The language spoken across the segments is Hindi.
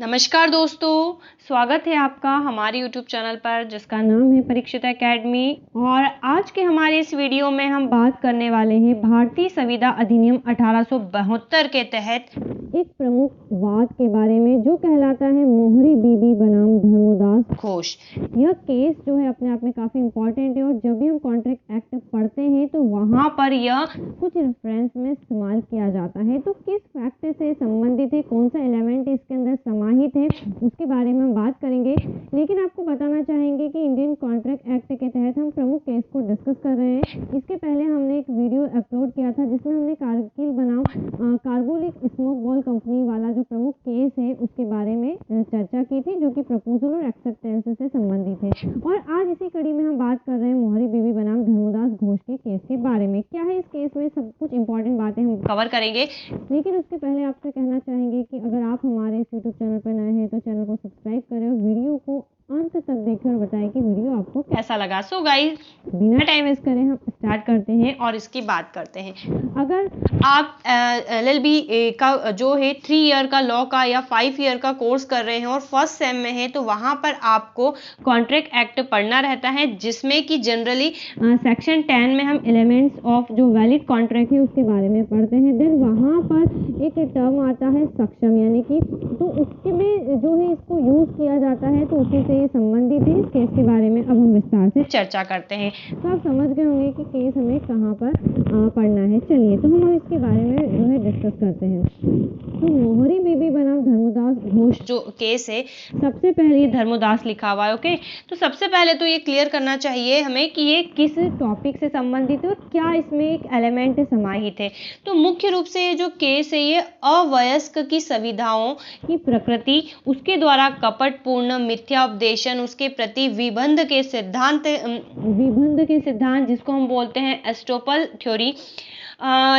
नमस्कार दोस्तों, स्वागत है आपका हमारे YouTube चैनल पर जिसका नाम है परीक्षित एकेडमी। और आज के हमारे इस वीडियो में हम बात करने वाले हैं भारतीय संविदा अधिनियम 1872 के तहत एक प्रमुख वाद के बारे में जो कहलाता है मोहरी बीबी बनाम धर्मोदास घोष। यह केस जो है अपने आप में काफ़ी इम्पोर्टेंट है और जब भी हम कॉन्ट्रैक्ट एक्ट पढ़ते हैं तो वहाँ पर यह कुछ रेफरेंस में इस्तेमाल किया जाता है। तो किस फैक्ट से संबंधित है, कौन सा एलिमेंट इसके अंदर समाहित है, उसके बारे में हम बात करेंगे। लेकिन आपको बताना चाहेंगे कि इंडियन कॉन्ट्रैक्ट एक्ट के तहत हम प्रमुख केस को डिस्कस कर रहे हैं। इसके पहले हमने एक वीडियो अपलोड किया था जिसमें हमने कारगिल बनाम कार्बोलिक स्मोक बॉल कंपनी वाला जो प्रमुख केस है उसके बारे में चर्चा की थी, जो कि प्रपोजल और एक्सेप्टेंस से संबंधित है। और आज इसी कड़ी में हम बात कर रहे हैं मोहरी बीबी बनाम धर्मोदास घोष के केस के बारे में। क्या है इस केस में, सब कुछ इंपॉर्टेंट बातें हम कवर करेंगे। लेकिन उसके पहले आपसे कहना चाहेंगे कि अगर आप हमारे इस यूट्यूब चैनल पर नए हैं तो चैनल को सब्सक्राइब करें और वीडियो को अंत तक देखें और बताएं कि वीडियो आपको कैसा लगा। सो गाइस, बिना टाइम वेस्ट करें हम स्टार्ट करते हैं और इसकी बात करते हैं। अगर आप LLB का जो है 3 ईयर का लॉ का या 5 ईयर का कोर्स कर रहे हैं और फर्स्ट सेम में है तो वहाँ पर आपको कॉन्ट्रैक्ट एक्ट पढ़ना रहता है, जिसमें कि जनरली सेक्शन 10 में हम एलिमेंट्स ऑफ जो वैलिड कॉन्ट्रैक्ट है उसके बारे में पढ़ते हैं। देन वहाँ पर एक टर्म आता है सक्षम, यानी कि तो उसके में जो है इसको यूज़ किया जाता है, तो उसी से संबंधित है। इस केस के बारे में अब हम विस्तार से चर्चा करते हैं। तो आप समझ गए होंगे कि केस हमें कहाँ पर पढ़ना है। चलिए तो हम इसके बारे में जो है डिस्कस करते हैं। तो मोहरी बीबी बनाम धर्मोदास घोष जो केस है, सबसे पहले धर्मोदास लिखा हुआ है। ओके, तो सबसे पहले तो ये क्लियर करना चाहिए हमें कि ये किस टॉपिक से संबंधित है और क्या इसमें एक एलिमेंट समाहित है। तो मुख्य रूप से ये जो केस है ये अवयस्क की संविधाओं की प्रकृति, उसके द्वारा कपटपूर्ण मिथ्या उपदेशन, उसके प्रति विबंध के सिद्धांत जिसको हम बोलते हैं एस्टोपल थ्योरी,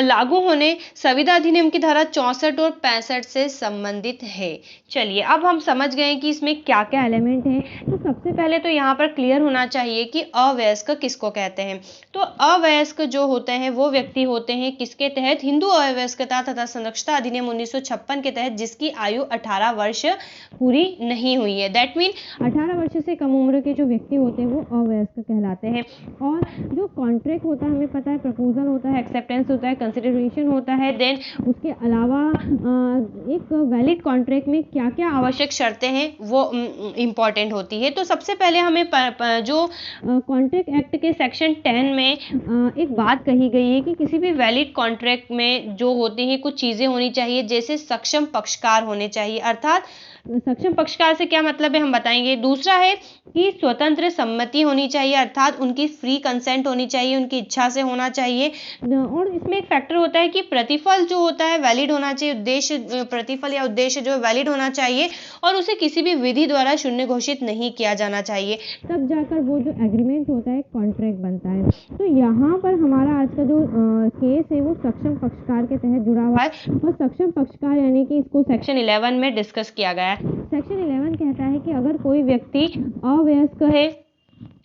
लागू होने संविदा अधिनियम की धारा 64 और 65 से संबंधित है। चलिए अब हम समझ गए कि इसमें क्या क्या एलिमेंट हैं। तो सबसे पहले तो यहाँ पर क्लियर होना चाहिए कि अवयस्क किसको कहते हैं। तो अवयस्क जो होते हैं वो व्यक्ति होते हैं किसके तहत, हिंदू अवयस्कता तथा संरक्षता अधिनियम 1956 के तहत जिसकी आयु 18 वर्ष पूरी नहीं हुई है। दैट मीन 18 वर्ष से कम उम्र के जो व्यक्ति होते हैं वो अवयस्क कहलाते हैं। और जो कॉन्ट्रैक्ट होता है हमें पता है, प्रपोजल होता है, एक्सेप्टेंस होता है, कंसिडरेशन होता है। देन उसके अलावा एक वैलिड कॉन्ट्रैक्ट में क्या क्या आवश्यक शर्तें हैं वो इम्पॉर्टेंट होती है। तो सबसे पहले हमें जो कॉन्ट्रैक्ट एक्ट के सेक्शन 10 में एक बात कही गई है कि किसी भी वैलिड कॉन्ट्रैक्ट में जो होती हैं कुछ चीज़ें होनी चाहिए, जैसे सक्षम पक्षकार होने चाहिए। अर्थात सक्षम पक्षकार से क्या मतलब है हम बताएंगे। दूसरा है कि स्वतंत्र सम्मति होनी चाहिए, अर्थात उनकी फ्री कंसेंट होनी चाहिए, उनकी इच्छा से होना चाहिए। और इसमें एक फैक्टर होता है कि प्रतिफल जो होता है वैलिड होना चाहिए, उद्देश्य प्रतिफल या उद्देश्य जो वैलिड होना चाहिए और उसे किसी भी विधि द्वारा शून्य घोषित नहीं किया जाना चाहिए, तब जाकर वो जो एग्रीमेंट होता है कॉन्ट्रैक्ट बनता है। तो यहाँ पर हमारा आज का जो केस है वो सक्षम पक्षकार के तहत जुड़ा हुआ है। और सक्षम पक्षकार यानी कि इसको सेक्शन 11 में डिस्कस किया गया है। सेक्शन 11 कहता है कि अगर कोई व्यक्ति अवयस्क है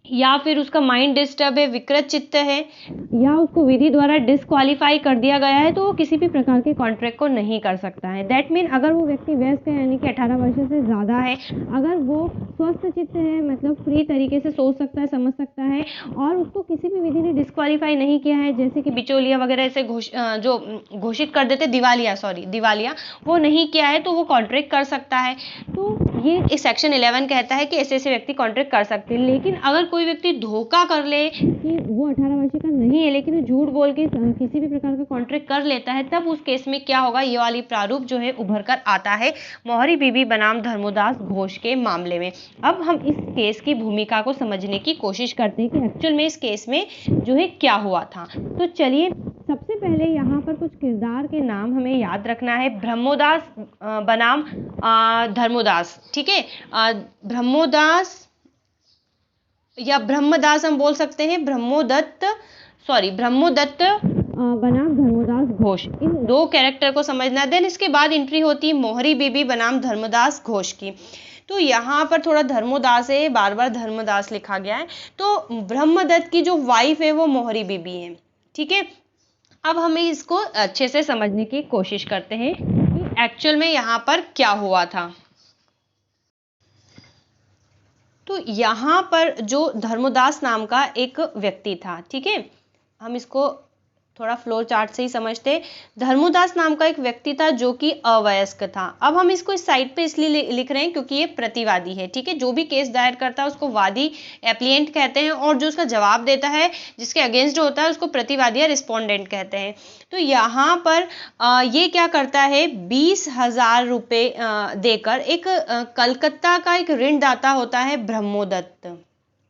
या फिर उसका माइंड डिस्टर्ब है, विकृत चित्त है या उसको विधि द्वारा डिस्क्वालीफाई कर दिया गया है तो वो किसी भी प्रकार के कॉन्ट्रैक्ट को नहीं कर सकता है। दैट मीन अगर वो व्यक्ति वयस्क है यानी कि 18 वर्ष से ज़्यादा है, अगर वो स्वस्थ चित्त है मतलब फ्री तरीके से सोच सकता है, समझ सकता है और उसको किसी भी विधि ने डिस्क्वालीफाई नहीं किया है, जैसे कि बिचौलिया वगैरह ऐसे जो घोषित कर देते, दिवालिया वो नहीं किया है तो वो कॉन्ट्रैक्ट कर सकता है। तो ये इस सेक्शन 11 कहता है कि ऐसे व्यक्ति कॉन्ट्रैक्ट कर सकते हैं। लेकिन अगर कोई व्यक्ति धोखा कर ले कि वो 18 वर्ष का नहीं है लेकिन झूठ बोल के किसी भी प्रकार का कॉन्ट्रैक्ट कर लेता है, तब उस केस में क्या होगा, ये वाली प्रारूप जो है उभर कर आता है मोहरी बीबी बनाम धर्मोदास घोष के मामले में। अब हम इस केस की भूमिका को समझने की कोशिश करते हैं कि एक्चुअल में इस केस में जो है क्या हुआ था। तो चलिए सबसे पहले यहाँ पर कुछ किरदार के नाम हमें याद रखना है। ब्रह्मोदास बनाम धर्मोदास, ठीक है। ब्रह्मोदास या ब्रह्मदास हम बोल सकते हैं, ब्रह्मोदत्त बनाम धर्मोदास घोष, इन दो कैरेक्टर को समझना। देन इसके बाद एंट्री होती है मोहरी बीबी बनाम धर्मदास घोष की। तो यहाँ पर थोड़ा धर्मोदास है, बार बार धर्मदास लिखा गया है। तो ब्रह्मदत्त की जो वाइफ है वो मोहरी बीबी है, ठीक है। अब हमें इसको अच्छे से समझने की कोशिश करते हैं कि एक्चुअल में यहाँ पर क्या हुआ था। तो यहाँ पर जो धर्मदास नाम का एक व्यक्ति था, ठीक है, हम इसको थोड़ा फ्लो चार्ट से ही समझते। धर्मदास नाम का एक व्यक्ति था जो कि अवयस्क था। अब हम इसको इस साइड पे इसलिए लिख रहे हैं क्योंकि ये प्रतिवादी है, ठीक है। जो भी केस दायर करता है उसको वादी एप्लिएंट कहते हैं, और जो उसका जवाब देता है जिसके अगेंस्ट होता है उसको प्रतिवादी या रिस्पोंडेंट कहते हैं। तो यहाँ पर ये क्या करता है, 20,000 रुपये देकर एक कलकत्ता का एक ऋणदाता होता है ब्रह्मोदत्त,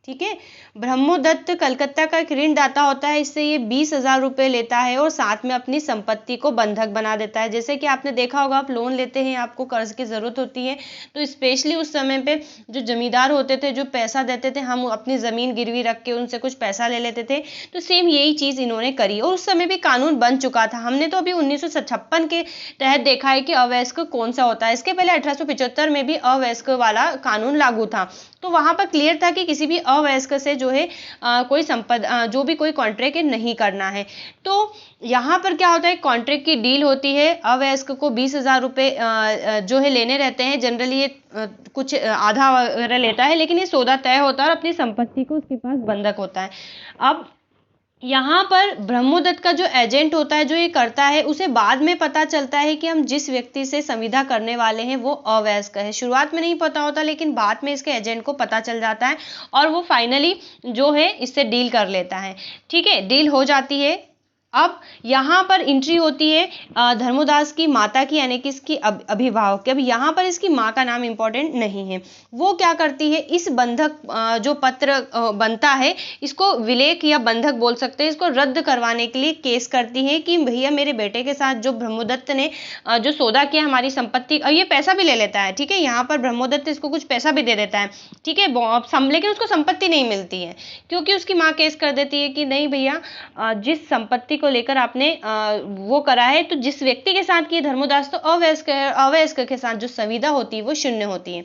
ठीक है। ब्रह्मोदत्त कलकत्ता का एक ऋणदाता होता है, इससे ये 20,000 रुपये लेता है और साथ में अपनी संपत्ति को बंधक बना देता है। जैसे कि आपने देखा होगा, आप लोन लेते हैं, आपको कर्ज की ज़रूरत होती है, तो स्पेशली उस समय पे जो जमींदार होते थे, जो पैसा देते थे, हम अपनी ज़मीन गिरवी रख के उनसे कुछ पैसा ले लेते थे। तो सेम यही चीज़ इन्होंने करी, और उस समय भी कानून बन चुका था। हमने तो अभी 1956 के तहत देखा है कि अवयस्क कौन सा होता है। इसके पहले 1875 में भी अवयस्क वाला कानून लागू था, तो वहाँ पर क्लियर था कि किसी भी अवयस्क से जो है कोई जो भी कोई कॉन्ट्रैक्ट नहीं करना है। तो यहाँ पर क्या होता है, कॉन्ट्रैक्ट की डील होती है, अवयस्क को 20,000 रुपये जो है लेने रहते हैं। जनरली ये कुछ आधा वगैरह लेता है, लेकिन ये सौदा तय होता है और अपनी संपत्ति को उसके पास बंधक होता है। अब यहाँ पर ब्रह्मोदत्त का जो एजेंट होता है, जो ये करता है, उसे बाद में पता चलता है कि हम जिस व्यक्ति से संविदा करने वाले हैं वो अवयस्क है। शुरुआत में नहीं पता होता, लेकिन बाद में इसके एजेंट को पता चल जाता है और वो फाइनली जो है इससे डील कर लेता है, ठीक है, डील हो जाती है। अब यहाँ पर एंट्री होती है धर्मोदास की माता की, यानी कि इसकी अभिभावक की। अब यहाँ पर इसकी माँ का नाम इंपॉर्टेंट नहीं है। वो क्या करती है, इस बंधक जो पत्र बनता है, इसको विलेख या बंधक बोल सकते हैं, इसको रद्द करवाने के लिए केस करती है कि भैया मेरे बेटे के साथ जो ब्रह्मोदत्त ने जो सौदा किया हमारी संपत्ति, और ये पैसा भी ले लेता है, ठीक है। यहाँ पर ब्रह्मोदत्त इसको कुछ पैसा भी दे देता है, ठीक है, लेकिन उसको संपत्ति नहीं मिलती है, क्योंकि उसकी माँ केस कर देती है कि नहीं भैया, जिस संपत्ति को लेकर आपने वो करा है, तो जिस व्यक्ति के साथ की धर्मोदास तो अवयस्क है, अवयस्क के साथ जो संविदा होती है वो शून्य होती है।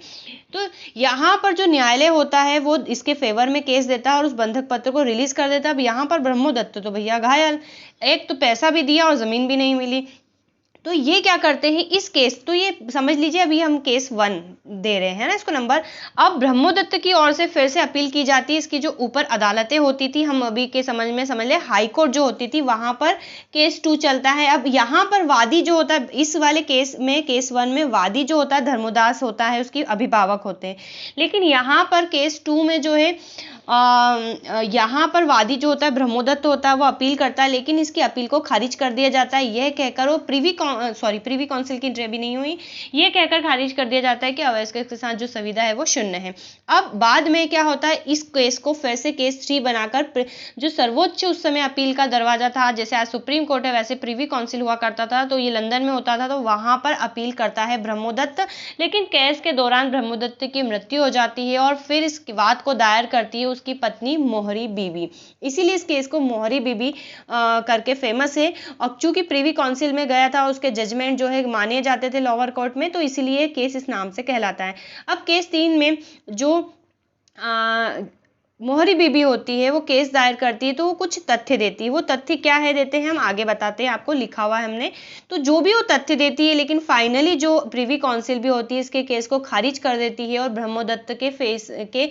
तो यहाँ पर जो न्यायालय होता है वो इसके फेवर में केस देता है और उस बंधक पत्र को रिलीज कर देता है। अब यहाँ पर ब्रह्मोदत्त तो भैया घायल, एक तो पैसा भी दिया और जमीन भी नहीं मिली। तो ये क्या करते हैं इस केस, तो ये समझ लीजिए अभी हम केस 1 दे रहे हैं ना इसको नंबर। अब ब्रह्मोदत्त की ओर से फिर से अपील की जाती है। इसकी जो ऊपर अदालतें होती थी, हम अभी के समझ ले हाई कोर्ट जो होती थी, वहां पर केस 2 चलता है। अब यहाँ पर वादी जो होता है, इस वाले केस में, केस 1 में वादी जो होता है धर्मोदास होता है, उसकी अभिभावक होते हैं। लेकिन यहाँ पर केस 2 में जो है यहाँ पर वादी जो होता है ब्रह्मोदत्त होता है, वो अपील करता है, लेकिन इसकी अपील को खारिज कर दिया जाता है। यह कहकर वो प्रिवी काउंसिल की एंट्री भी नहीं हुई, ये कहकर खारिज कर दिया जाता है कि अवयस्क के साथ जो संविदा है वो शून्य है। अब बाद में क्या होता है, इस केस को फिर से केस 3 बनाकर जो सर्वोच्च उस समय अपील का दरवाजा था, जैसे आज सुप्रीम कोर्ट है वैसे प्रिवी काउंसिल हुआ करता था, तो ये लंदन में होता था, तो वहां पर अपील करता है ब्रह्मोदत्त। लेकिन केस के दौरान ब्रह्मोदत्त की मृत्यु हो जाती है और फिर इस बात को दायर करती है उसकी पत्नी मोहरी बीबी। इसीलिए इस केस को मोहरी बीबी करके फेमस है। और चूंकि प्रिवी काउंसिल में गया था, उसके जजमेंट जो है माने जाते थे लोअर कोर्ट में, तो इसीलिए केस इस नाम से कहलाता है। अब केस 3 में जो मोहरी बीबी होती है, वो केस दायर करती है, तो वो कुछ तथ्य देती है। वो तथ्य क्या है देते हैं हम आगे बताते हैं, आपको लिखा हुआ है हमने। तो जो भी वो तथ्य देती है, लेकिन फाइनली जो प्रिवी काउंसिल भी होती है इसके केस को खारिज कर देती है और ब्रह्मोदत्त के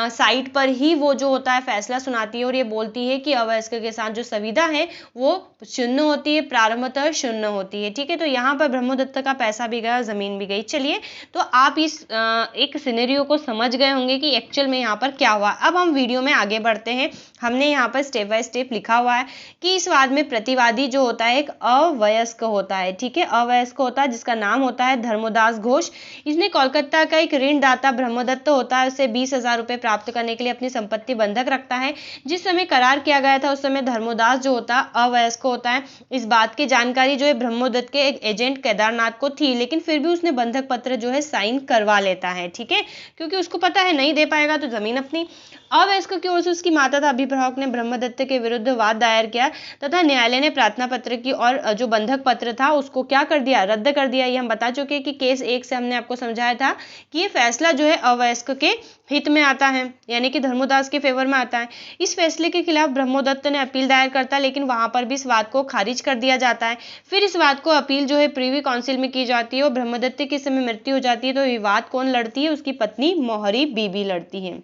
साइड पर ही वो जो होता है फैसला सुनाती है और ये बोलती है कि अवयस्क के साथ जो संविदा है वो शून्य होती है, प्रारंभतः शून्य होती है, ठीक है। तो यहाँ पर ब्रह्मोदत्त का पैसा भी गया, जमीन भी गई। चलिए, तो आप इस एक सिनेरियो को समझ गए होंगे कि एक्चुअल में यहाँ पर क्या हुआ। अब हम वीडियो में आगे बढ़ते हैं। हमने यहाँ पर स्टेप बाय स्टेप लिखा हुआ है कि इस वाद में प्रतिवादी जो होता है एक अवयस्क होता है, ठीक है, अवयस्क होता है, जिसका नाम होता है धर्मोदास घोष। इसने कोलकाता का एक ऋणदाता ब्रह्मोदत्त होता है, उससे 20,000 रुपये प्राप्त करने के लिए अपनी संपत्ति बंधक रखता है। जिस समय करार किया गया था उस समय धर्मोदास जो होता है अवयस्क होता है। इस बात की जानकारी जो है ब्रह्मोदत्त के एक एजेंट केदारनाथ को थी, लेकिन फिर भी उसने बंधक पत्र जो है साइन करवा लेता है, ठीक है, क्योंकि उसको पता है नहीं दे पाएगा तो जमीन अपनी। अवयस्क की ओर से उसकी माता था अभिभावक ने ब्रह्मदत्त के विरुद्ध वाद दायर किया तथा न्यायालय ने प्रार्थना पत्र की और जो बंधक पत्र था उसको क्या कर दिया, रद्द कर दिया। ये हम बता चुके हैं कि केस 1 से हमने आपको समझाया था कि ये फैसला जो है अवयस्क के हित में आता है, यानी कि धर्मोदास के फेवर में आता है। इस फैसले के खिलाफ ब्रह्मदत्त ने अपील दायर करता है, लेकिन वहां पर भी इस बात को खारिज कर दिया जाता है। फिर इस बात को अपील जो है प्रीवी काउंसिल में की जाती है और ब्रह्मदत्त की समय मृत्यु हो जाती है। तो विवाद कौन लड़ती है, उसकी पत्नी मोहरी बीबी लड़ती है।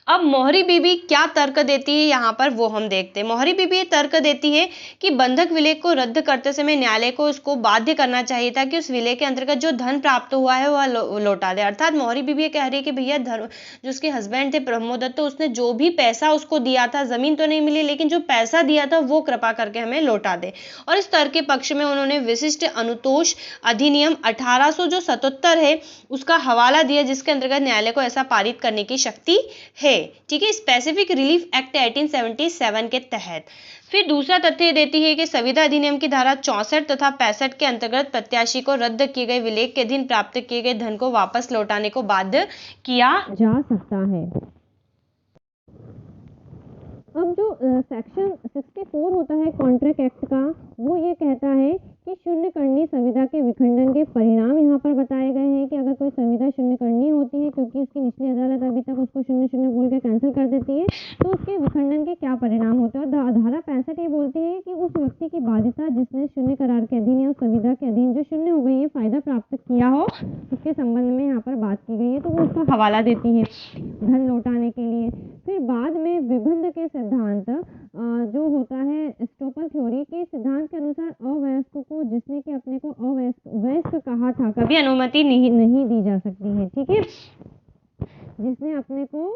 अब मोहरी बीबी क्या तर्क देती है यहाँ पर वो हम देखते हैं। मोहरी बीबी ये तर्क देती है कि बंधक विलेख को रद्द करते समय न्यायालय को उसको बाध्य करना चाहिए था कि उस विलेख के अंतर्गत जो धन प्राप्त हुआ है वह लौटा दे। अर्थात मोहरी बीबी ये कह रही है कि भैया धर्म जो उसके हस्बैंड थे ब्रह्मोदत्त, तो उसने जो भी पैसा उसको दिया था, जमीन तो नहीं मिली लेकिन जो पैसा दिया था वो कृपा करके हमें लौटा दे। और इस तर्क के पक्ष में उन्होंने विशिष्ट अनुतोष अधिनियम 1877 है उसका हवाला दिया, जिसके अंतर्गत न्यायालय को ऐसा पारित करने की शक्ति है। ठीक है, स्पेसिफिक रिलीफ एक्ट 1877 के तहत। फिर दूसरा तथ्य देती है कि संविदा अधिनियम की धारा 64 तथा 65 के अंतर्गत प्रत्याशी को रद्द किए गए विलेख के अधीन प्राप्त किए गए धन को वापस लौटाने को बाध्य किया जा सकता है। अब जो सेक्शन 64 होता है कॉन्ट्रैक्ट एक्ट का, वो ये कहता है कि शून्य करनी संविदा के विखंडन के परिणाम यहाँ पर बताए गए हैं कि अगर कोई संविदा शून्य करनी होती है क्योंकि उसकी निचली अदालत अभी तक उसको 00 बोल के कैंसिल कर देती है, तो उसके विखंडन के क्या परिणाम होते हैं। और धारा 65 ये बोलती है कि उस व्यक्ति की बाध्यता जिसने शून्य करार के अधीन या संविदा के अधीन जो शून्य हो गई है फायदा प्राप्त किया हो, उसके संबंध में यहाँ पर बात की गई है, तो वो उसका हवाला देती है धन लौटाने के लिए। फिर बाद में विबंध के सिद्धांत जो होता है एस्टोपल थ्योरी के सिद्धांत के अनुसार अवयस्क को जिसने कि अपने को वयस्क कहा था कभी अनुमति नहीं दी जा सकती है। ठीक है, जिसने अपने को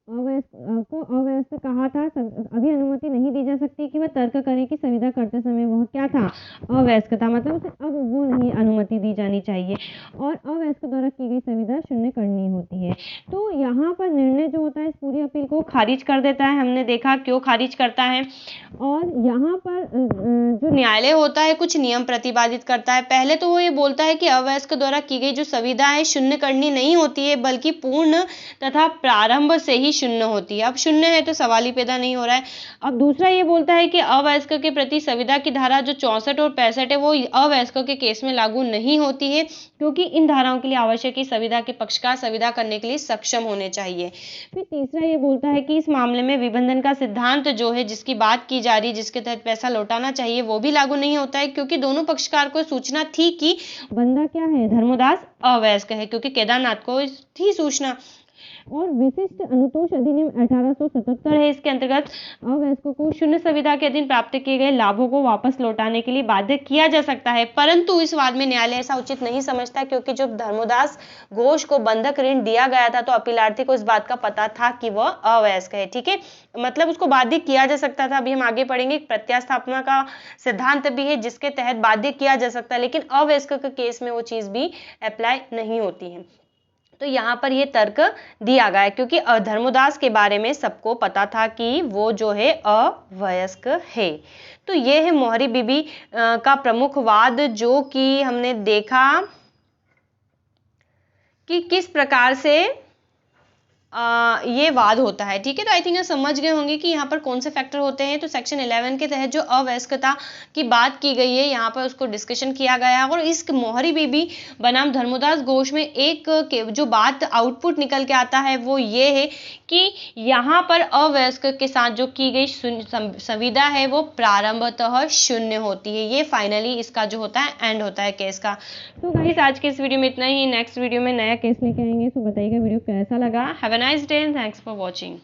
अवयस्क कहा था अभी अनुमति नहीं दी जा सकती कि वह तर्क करे कि संविदा करते समय वह क्या था, अवयस्क था, मतलब उसे अब वो नहीं अनुमति दी जानी चाहिए और अवयस्क द्वारा की गई संविदा शून्य करनी होती है। तो यहाँ पर निर्णय जो होता है इस पूरी अपील को खारिज कर देता है। हमने देखा क्यों खारिज करता है। और यहाँ पर जो न्यायालय होता है कुछ नियम प्रतिपादित करता है। पहले तो वो ये बोलता है कि अवयस्क द्वारा की गई जो संविदा है शून्य करनी नहीं होती है, बल्कि पूर्ण तथा प्रारंभ से ही शून्य होती है। अब शून्य है तो सवाल ही पैदा नहीं हो रहा है। अब दूसरा ये बोलता है कि अवयस्क के प्रति संविदा की धारा जो 64 और 65 है वो अवयस्क के केस में लागू नहीं होती है, क्योंकि इन धाराओं के लिए आवश्यक है संविदा के पक्षकार संविदा करने के लिए सक्षम होने चाहिए। फिर तीसरा ये बोलता है कि इस मामले में विबंधन का सिद्धांत जो है जिसकी बात की जा रही है, जिसके तहत पैसा लौटाना चाहिए, वो भी लागू नहीं होता है, क्योंकि दोनों पक्षकार को सूचना थी कि बंदा क्या है, धर्मोदास अवयस्क है, क्योंकि केदारनाथ को थी सूचना। और विशिष्ट अनुतोष अधिनियम 1877 है, इसके अंतर्गत अवयस्कों को शून्य संविदा के अधीन प्राप्त किए गए लाभों को वापस लौटाने के लिए बाध्य किया जा सकता है। परंतु इस वाद में न्यायालय ऐसा उचित नहीं समझता, क्योंकि जब धर्मोदास घोष को बंधक ऋण दिया गया था तो अपीलार्थी को इस बात का पता था कि वह अवयस्क है। ठीक है, मतलब उसको बाध्य किया जा सकता था। अभी हम आगे पढ़ेंगे प्रत्यास्थापना का सिद्धांत भी है जिसके तहत बाध्य किया जा सकता है, लेकिन अवयस्क के केस में वो चीज भी अप्लाई नहीं होती है। तो यहाँ पर ये तर्क दिया गया है, क्योंकि धर्मोदास के बारे में सबको पता था कि वो जो है अवयस्क है। तो ये है मोहरी बीबी का प्रमुख वाद, जो कि हमने देखा कि किस प्रकार से ये वाद होता है। ठीक है, तो आई थिंक समझ गए होंगे कि यहाँ पर कौन से फैक्टर होते हैं। तो सेक्शन 11 के तहत जो अवयस्कता की बात की गई है यहाँ पर उसको डिस्कशन किया गया है। और इस मोहरी बीबी बनाम धर्मोदास घोष में एक जो बात आउटपुट निकल के आता है वो ये है कि यहाँ पर अवयस्क के साथ जो की गई संविदा है वो प्रारंभतः शून्य होती है। ये फाइनली इसका जो होता है एंड होता है केस का। तो गाइस आज के इस वीडियो में इतना ही। नेक्स्ट वीडियो में नया केस लेके आएंगे। तो बताइएगा वीडियो कैसा लगा। Have a nice day and thanks for watching.